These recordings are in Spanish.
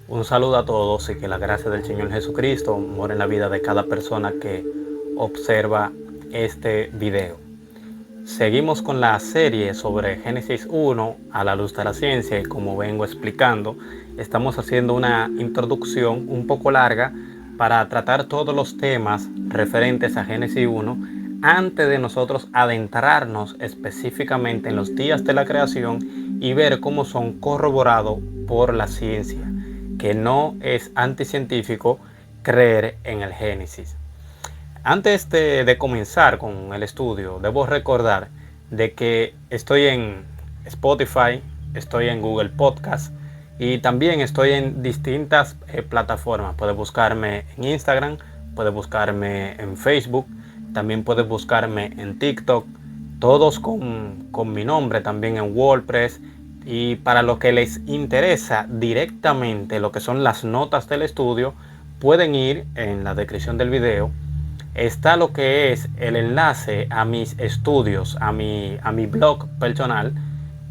Un saludo a todos y que la gracia del Señor Jesucristo more en la vida de cada persona que observa este video. Seguimos con la serie sobre Génesis 1 a la luz de la ciencia y como vengo explicando, estamos haciendo una introducción un poco larga para tratar todos los temas referentes a Génesis 1 antes de nosotros adentrarnos específicamente en los días de la creación y ver cómo son corroborados por la ciencia, que no es anticientífico creer en el Génesis. Antes de comenzar con el estudio, debo recordar de que estoy en Spotify, estoy en Google Podcast y también estoy en distintas plataformas. Puedes buscarme en Instagram, puedes buscarme en Facebook, también puedes buscarme en TikTok, todos con mi nombre, también en WordPress. Y para los que les interesa directamente lo que son las notas del estudio, pueden ir en la descripción del video. Está lo que es el enlace a mis estudios, a mi blog personal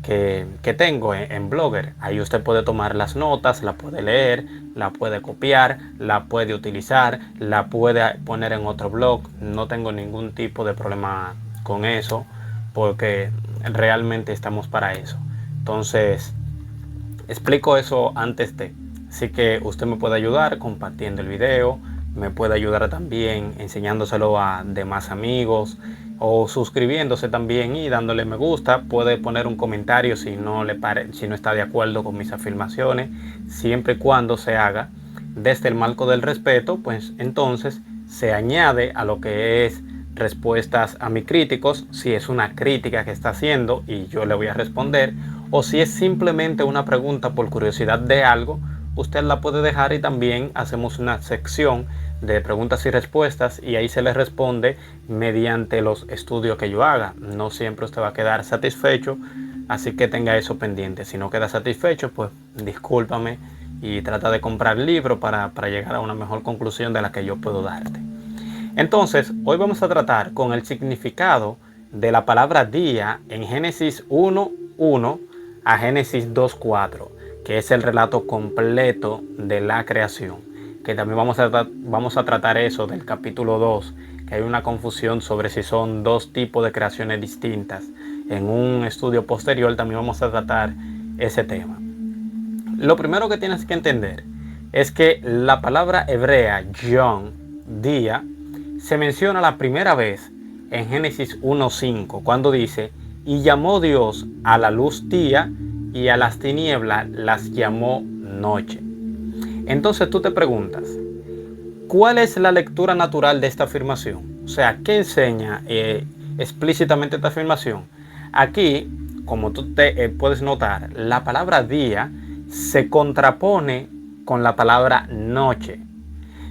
que tengo en Blogger. Ahí usted puede tomar las notas, la puede leer, la puede copiar, la puede utilizar, la puede poner en otro blog. No tengo ningún tipo de problema con eso porque realmente estamos para eso. Entonces, explico eso antes de. Así que usted me puede ayudar compartiendo el video, me puede ayudar también enseñándoselo a demás amigos o suscribiéndose también y dándole me gusta. Puede poner un comentario si no está de acuerdo con mis afirmaciones, siempre y cuando se haga desde el marco del respeto, pues entonces se añade a lo que es respuestas a mis críticos, si es una crítica que está haciendo y yo le voy a responder, o si es simplemente una pregunta por curiosidad de algo, usted la puede dejar y también hacemos una sección de preguntas y respuestas y ahí se le responde mediante los estudios que yo haga. No siempre usted va a quedar satisfecho, así que tenga eso pendiente. Si no queda satisfecho, pues discúlpame y trata de comprar el libro para llegar a una mejor conclusión de la que yo puedo darte. Entonces, hoy vamos a tratar con el significado de la palabra día en Génesis 1:1 a Génesis 2:4, que es el relato completo de la creación. Que también vamos a tratar eso del capítulo 2, que hay una confusión sobre si son dos tipos de creaciones distintas. En un estudio posterior también vamos a tratar ese tema. Lo primero que tienes que entender es que la palabra hebrea yom, día, se menciona la primera vez en Génesis 1:5, cuando dice: y llamó Dios a la luz día y a las tinieblas las llamó noche. Entonces tú te preguntas, ¿cuál es la lectura natural de esta afirmación? O sea, ¿qué enseña explícitamente esta afirmación? Aquí, como tú te puedes notar, la palabra día se contrapone con la palabra noche.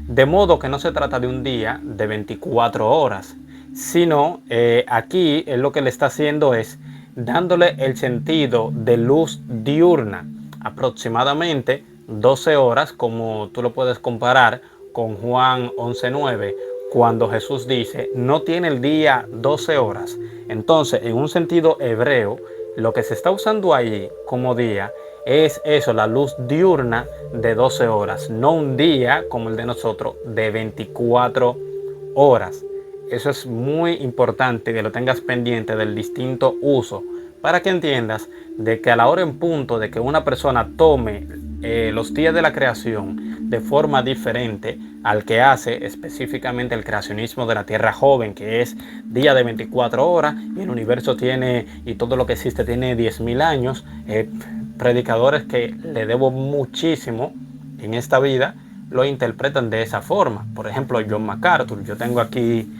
De modo que no se trata de un día de 24 horas, sino aquí lo que le está haciendo es dándole el sentido de luz diurna, aproximadamente 12 horas, como tú lo puedes comparar con Juan 11:9, cuando Jesús dice, no tiene el día 12 horas. Entonces, en un sentido hebreo, lo que se está usando ahí como día es eso, la luz diurna de 12 horas, no un día como el de nosotros de 24 horas. Eso es muy importante que lo tengas pendiente del distinto uso para que entiendas de que a la hora en punto de que una persona tome los días de la creación de forma diferente al que hace específicamente el creacionismo de la Tierra joven, que es día de 24 horas y el universo tiene, y todo lo que existe tiene 10.000 años, predicadores que le debo muchísimo en esta vida lo interpretan de esa forma. Por ejemplo, John MacArthur, yo tengo aquí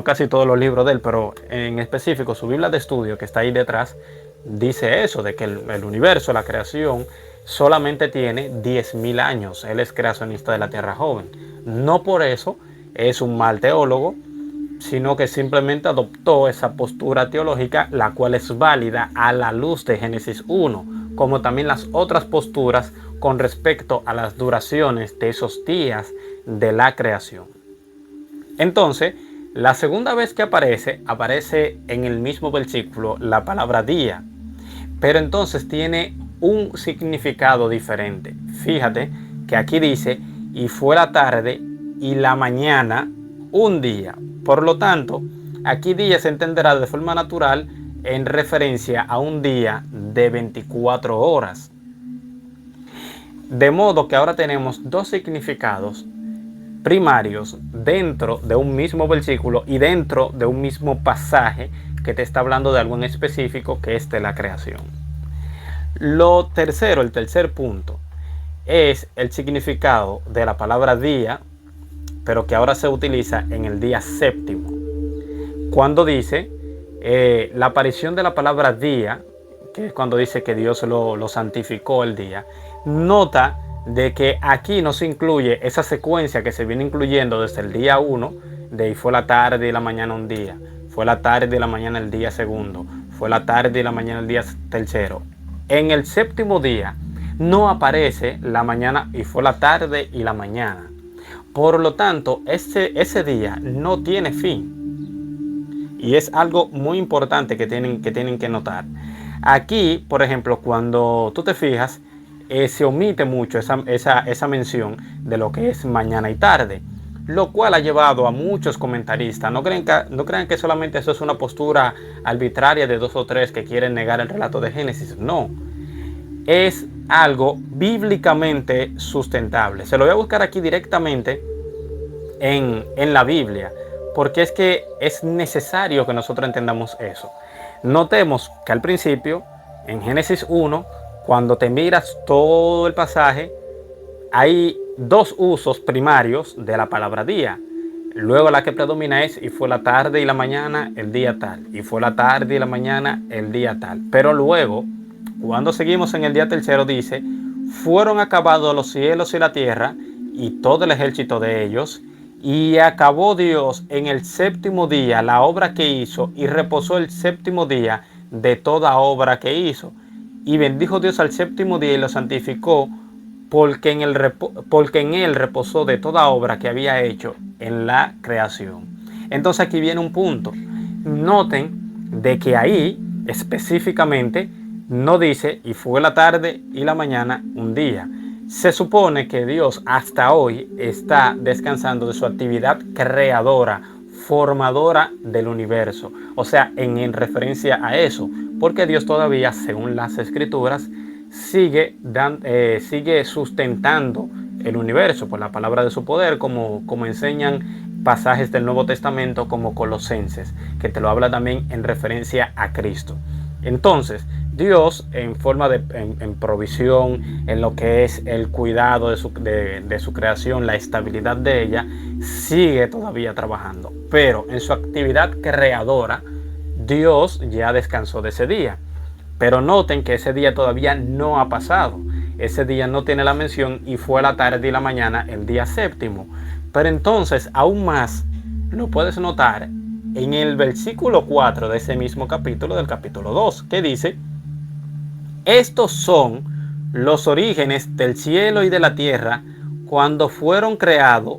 casi todos los libros de él, pero en específico su Biblia de estudio que está ahí detrás dice eso, de que el universo, la creación, solamente tiene 10.000 años. Él es creacionista de la Tierra joven. No por eso es un mal teólogo, sino que simplemente adoptó esa postura teológica, la cual es válida a la luz de Génesis 1, como también las otras posturas con respecto a las duraciones de esos días de la creación. Entonces, la segunda vez que aparece en el mismo versículo la palabra día, pero entonces tiene un significado diferente. Fíjate que aquí dice, y fue la tarde y la mañana un día. Por lo tanto, aquí día se entenderá de forma natural en referencia a un día de 24 horas. De modo que ahora tenemos dos significados primarios dentro de un mismo versículo y dentro de un mismo pasaje que te está hablando de algo en específico, que es de la creación. Lo tercero, el tercer punto, es el significado de la palabra día, pero que ahora se utiliza en el día séptimo. Cuando dice la aparición de la palabra día, que es cuando dice que Dios lo santificó el día, nota de que aquí no se incluye esa secuencia que se viene incluyendo desde el día 1, de y fue la tarde y la mañana un día, fue la tarde y la mañana el día segundo, fue la tarde y la mañana el día tercero. En el séptimo día no aparece la mañana y fue la tarde y la mañana. Por lo tanto, ese día no tiene fin. Y es algo muy importante que tienen que notar. Aquí, por ejemplo, cuando tú te fijas, se omite mucho esa mención de lo que es mañana y tarde, lo cual ha llevado a muchos comentaristas. No crean que solamente eso es una postura arbitraria de dos o tres que quieren negar el relato de Génesis. No, es algo bíblicamente sustentable. Se lo voy a buscar aquí directamente en la Biblia, porque es que es necesario que nosotros entendamos eso. Notemos que al principio, en Génesis 1, cuando te miras todo el pasaje, hay dos usos primarios de la palabra día. Luego la que predomina es, y fue la tarde y la mañana el día tal, y fue la tarde y la mañana el día tal. Pero luego, cuando seguimos en el día tercero, dice, fueron acabados los cielos y la tierra y todo el ejército de ellos, y acabó Dios en el séptimo día la obra que hizo, y reposó el séptimo día de toda obra que hizo. Y bendijo Dios al séptimo día y lo santificó, porque en él reposó de toda obra que había hecho en la creación. Entonces aquí viene un punto. Noten de que ahí específicamente no dice, y fue la tarde y la mañana un día. Se supone que Dios hasta hoy está descansando de su actividad creadora, formadora del universo. O sea, en referencia a eso, porque Dios todavía, según las escrituras, sigue sustentando el universo por la palabra de su poder, como enseñan pasajes del Nuevo Testamento como Colosenses, que te lo habla también en referencia a Cristo. Entonces, Dios, en forma en provisión, en lo que es el cuidado de su creación, la estabilidad de ella, sigue todavía trabajando. Pero en su actividad creadora, Dios ya descansó de ese día. Pero noten que ese día todavía no ha pasado. Ese día no tiene la mención, y fue la tarde y la mañana el día séptimo. Pero entonces, aún más, lo puedes notar en el versículo 4 de ese mismo capítulo, del capítulo 2, que dice, estos son los orígenes del cielo y de la tierra cuando fueron creados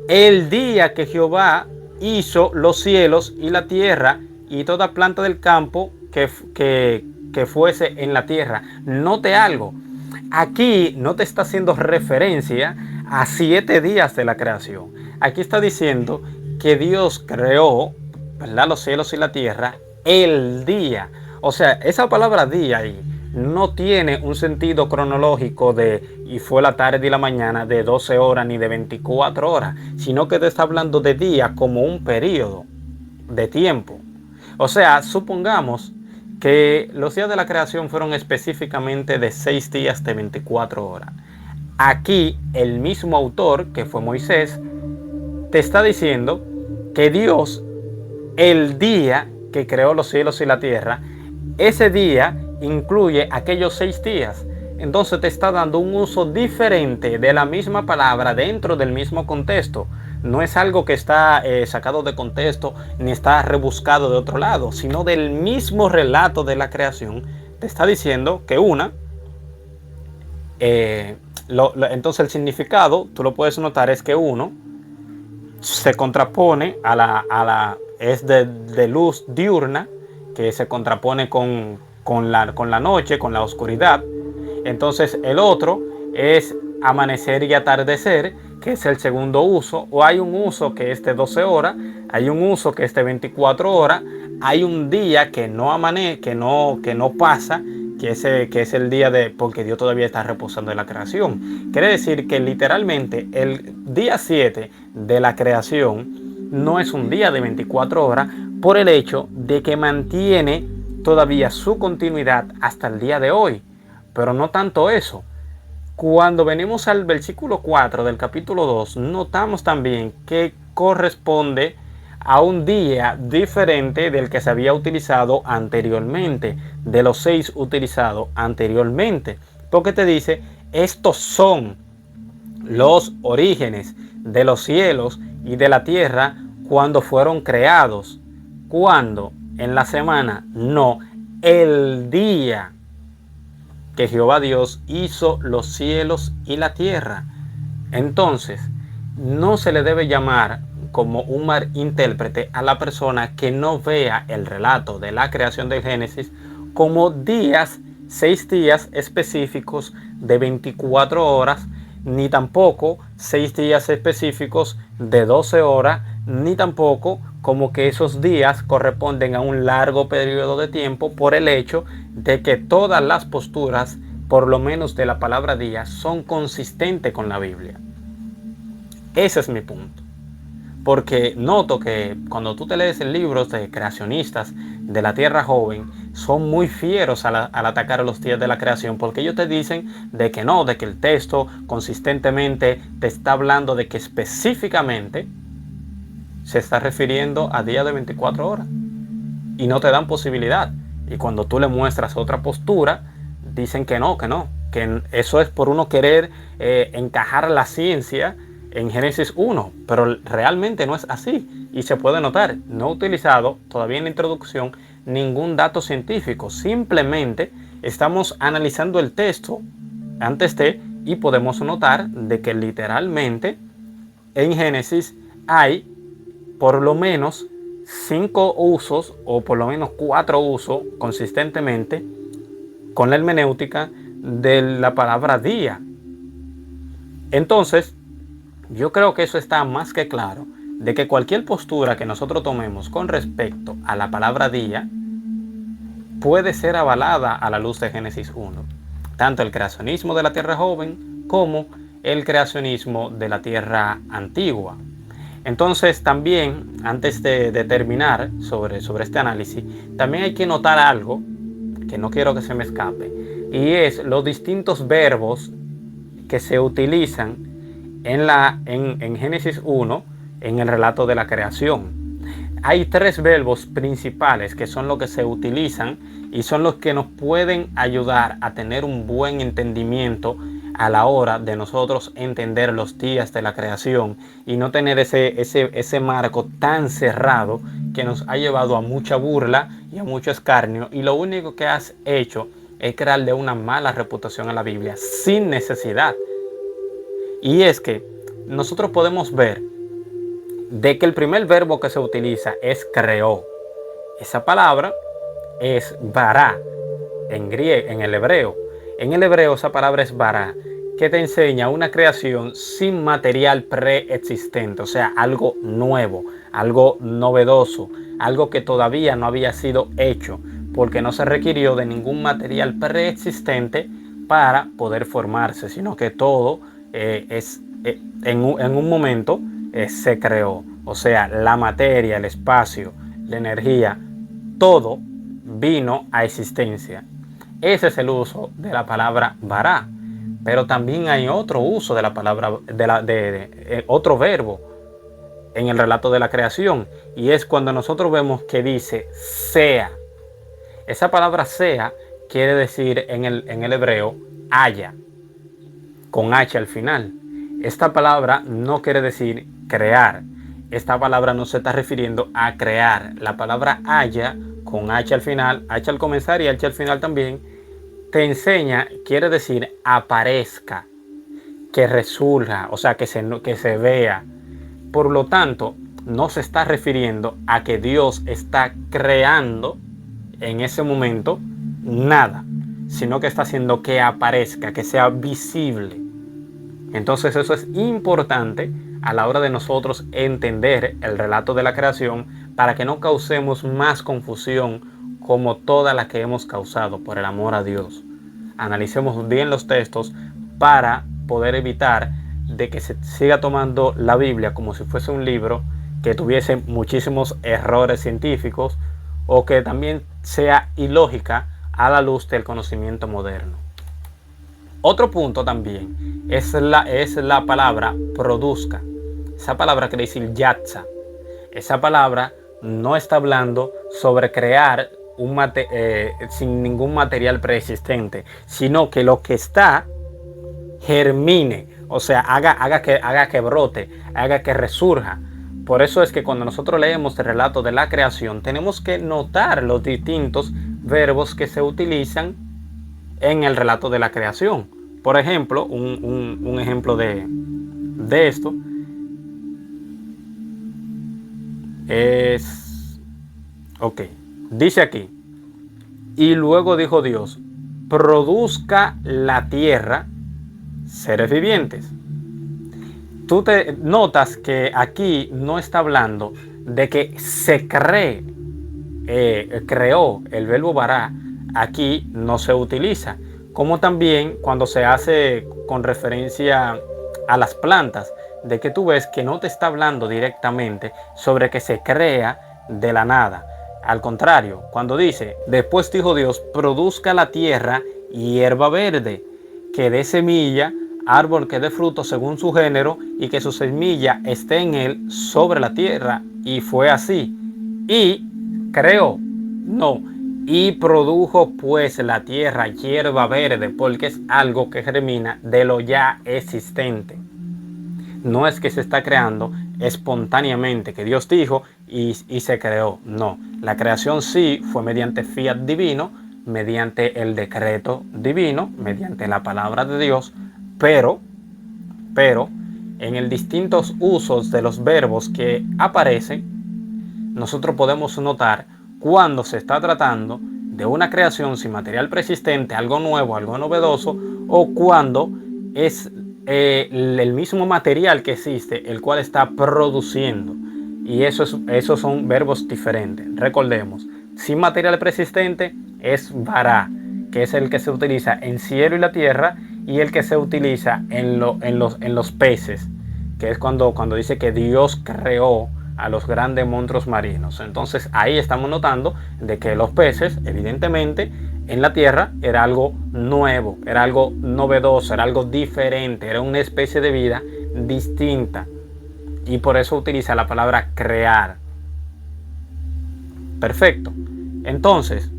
el día que Jehová hizo los cielos y la tierra y toda planta del campo que fuese en la tierra. Note algo, aquí no te está haciendo referencia a 7 días de la creación. Aquí está diciendo que Dios creó, ¿verdad?, los cielos y la tierra el día. O sea, esa palabra día ahí no tiene un sentido cronológico de y fue la tarde y la mañana de 12 horas ni de 24 horas, sino que te está hablando de día como un periodo de tiempo. O sea, supongamos que los días de la creación fueron específicamente de 6 días de 24 horas. Aquí el mismo autor, que fue Moisés, te está diciendo que Dios, el día que creó los cielos y la tierra, ese día incluye aquellos 6 días. Entonces te está dando un uso diferente de la misma palabra dentro del mismo contexto. No es algo que está sacado de contexto ni está rebuscado de otro lado, sino del mismo relato de la creación. Te está diciendo que entonces el significado, tú lo puedes notar, es que uno se contrapone es de luz diurna, que se contrapone con la noche, con la oscuridad. Entonces el otro es amanecer y atardecer, que es el segundo uso, o hay un uso que es de 12 horas, hay un uso que es de 24 horas, hay un día que no amanece, que no pasa, que es el día de, porque Dios todavía está reposando en la creación. Quiere decir que literalmente el día 7 de la creación no es un día de 24 horas por el hecho de que mantiene todavía su continuidad hasta el día de hoy. Pero no tanto eso. Cuando venimos al versículo 4 del capítulo 2, notamos también que corresponde a un día diferente del que se había utilizado anteriormente, de los 6 utilizados anteriormente. Porque te dice, estos son los orígenes de los cielos y de la tierra cuando fueron creados. ¿Cuándo? ¿En la semana? No, el día que Jehová Dios hizo los cielos y la tierra. Entonces, no se le debe llamar como un mal intérprete a la persona que no vea el relato de la creación del Génesis como días, 6 días específicos de 24 horas, ni tampoco 6 días específicos de 12 horas, ni tampoco como que esos días corresponden a un largo periodo de tiempo, por el hecho de que todas las posturas, por lo menos de la palabra día, son consistentes con la Biblia. Ese es mi punto. Porque noto que cuando tú te lees libros de creacionistas de la Tierra Joven, son muy fieros al atacar a los días de la creación, porque ellos te dicen de que no, de que el texto consistentemente te está hablando de que específicamente se está refiriendo a días de 24 horas y no te dan posibilidad. Y cuando tú le muestras otra postura, dicen que no, que eso es por uno querer encajar la ciencia en Génesis 1, pero realmente no es así. Y se puede notar, no he utilizado todavía en la introducción ningún dato científico, simplemente estamos analizando el texto antes de, y podemos notar de que literalmente en Génesis hay por lo menos 5 usos, o por lo menos 4 usos consistentemente con la hermenéutica de la palabra día. Entonces, yo creo que eso está más que claro, de que cualquier postura que nosotros tomemos con respecto a la palabra día puede ser avalada a la luz de Génesis 1. Tanto el creacionismo de la Tierra Joven como el creacionismo de la Tierra Antigua. Entonces también, antes de terminar sobre este análisis, también hay que notar algo que no quiero que se me escape, y es los distintos verbos que se utilizan en Génesis 1 en el relato de la creación. Hay 3 verbos principales que son los que se utilizan y son los que nos pueden ayudar a tener un buen entendimiento a la hora de nosotros entender los días de la creación y no tener ese marco tan cerrado que nos ha llevado a mucha burla y a mucho escarnio, y lo único que has hecho es crearle una mala reputación a la Biblia sin necesidad. Y es que nosotros podemos ver de que el primer verbo que se utiliza es creó. Esa palabra es bará en griego, en el hebreo. En el hebreo esa palabra es bará, que te enseña una creación sin material preexistente, o sea, algo nuevo, algo novedoso, algo que todavía no había sido hecho, porque no se requirió de ningún material preexistente para poder formarse, sino que todo en un momento se creó. O sea, la materia, el espacio, la energía, todo vino a existencia. Ese es el uso de la palabra bará. Pero también hay otro uso de la palabra, otro verbo en el relato de la creación, y es cuando nosotros vemos que dice sea. Esa palabra sea quiere decir en el hebreo haya, con H al final. Esta palabra no quiere decir crear. Esta palabra no se está refiriendo a crear. La palabra haya, con H al final, H al comenzar y H al final también, te enseña, quiere decir aparezca, que resurja, o sea, que se vea. Por lo tanto, no se está refiriendo a que Dios está creando en ese momento nada, sino que está haciendo que aparezca, que sea visible. Entonces eso es importante a la hora de nosotros entender el relato de la creación para que no causemos más confusión como toda la que hemos causado, por el amor a Dios. Analicemos bien los textos para poder evitar de que se siga tomando la Biblia como si fuese un libro que tuviese muchísimos errores científicos o que también sea ilógica a la luz del conocimiento moderno. Otro punto también es la palabra produzca. Esa palabra quiere decir yatza. Esa palabra no está hablando sobre crear sin ningún material preexistente, sino que lo que está germine, o sea, haga que brote, haga que resurja. Por eso es que cuando nosotros leemos el relato de la creación, tenemos que notar los distintos verbos que se utilizan en el relato de la creación. Por ejemplo, un ejemplo de esto es, dice aquí, y luego dijo Dios, produzca la tierra seres vivientes. Tú te notas que aquí no está hablando de que se creó el verbo bara, aquí no se utiliza. Como también cuando se hace con referencia a las plantas, de que tú ves que no te está hablando directamente sobre que se crea de la nada. Al contrario, cuando dice, después dijo Dios, produzca la tierra hierba verde, que dé semilla, árbol que dé fruto según su género, y que su semilla esté en él sobre la tierra. Y fue así. Y creó, no, y produjo pues la tierra hierba verde, porque es algo que germina de lo ya existente. No es que se está creando espontáneamente, que Dios dijo y se creó. No, la creación sí fue mediante fiat divino, mediante el decreto divino, mediante la palabra de Dios, pero en el distintos usos de los verbos que aparecen, nosotros podemos notar cuando se está tratando de una creación sin material preexistente, algo nuevo, algo novedoso, o cuando es el mismo material que existe, el cual está produciendo. Y esos son verbos diferentes. Recordemos, sin material preexistente es bara, que es el que se utiliza en cielo y la tierra, y el que se utiliza en los peces, que es cuando dice que Dios creó a los grandes monstruos marinos. Entonces ahí estamos notando de que los peces, evidentemente, en la tierra era algo nuevo, era algo novedoso, era algo diferente, era una especie de vida distinta. Y por eso utiliza la palabra crear. Perfecto. Entonces,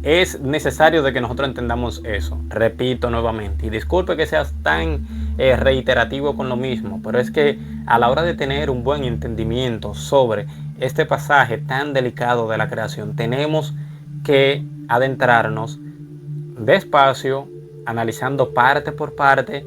es necesario de que nosotros entendamos eso. Repito nuevamente, y disculpe que seas tan reiterativo con lo mismo, pero es que a la hora de tener un buen entendimiento sobre este pasaje tan delicado de la creación, tenemos que adentrarnos despacio, analizando parte por parte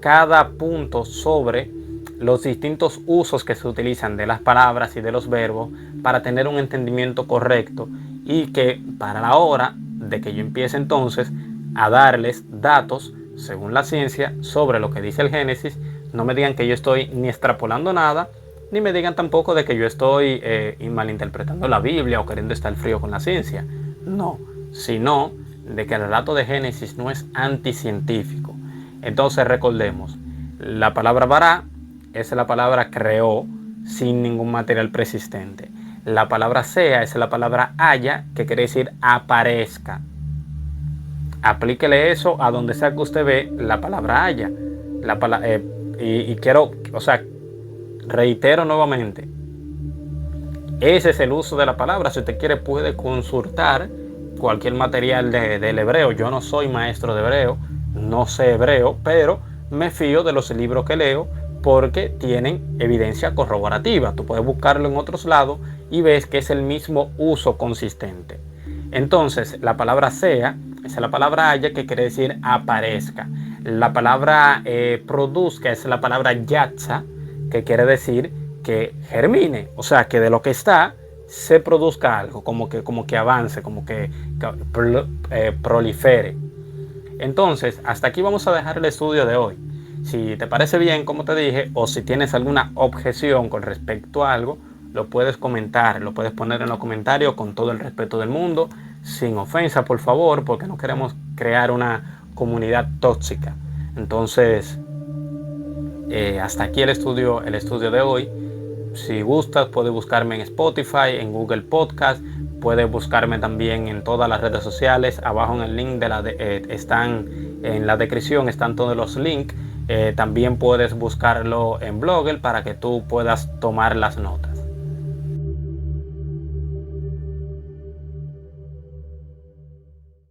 cada punto sobre los distintos usos que se utilizan de las palabras y de los verbos para tener un entendimiento correcto, y que para la hora de que yo empiece entonces a darles datos según la ciencia sobre lo que dice el Génesis, no me digan que yo estoy ni extrapolando nada, ni me digan tampoco de que yo estoy malinterpretando la Biblia o queriendo estar frío con la ciencia. No, sino de que el relato de Génesis no es anticientífico. Entonces recordemos, la palabra bara es la palabra creó sin ningún material preexistente. La palabra sea es la palabra haya, que quiere decir aparezca. Aplíquele eso a donde sea que usted ve la palabra haya. Quiero, reitero nuevamente, ese es el uso de la palabra. Si usted quiere puede consultar cualquier material del hebreo. Yo no soy maestro de hebreo, no sé hebreo, pero me fío de los libros que leo porque tienen evidencia corroborativa. Tú puedes buscarlo en otros lados y ves que es el mismo uso consistente. Entonces, la palabra sea es la palabra haya, que quiere decir aparezca. La palabra produzca es la palabra yatza, que quiere decir que germine, o sea, que de lo que está se produzca algo, como que avance, como que prolifere. Entonces, hasta aquí vamos a dejar el estudio de hoy. Si te parece bien, como te dije, o si tienes alguna objeción con respecto a algo, lo puedes comentar, lo puedes poner en los comentarios con todo el respeto del mundo, sin ofensa, por favor, porque no queremos crear una comunidad tóxica. Entonces, hasta aquí el estudio de hoy. Si gustas, puedes buscarme en Spotify, en Google Podcast, puedes buscarme también en todas las redes sociales. Abajo en el link están en la descripción, están todos los links. También puedes buscarlo en Blogger para que tú puedas tomar las notas.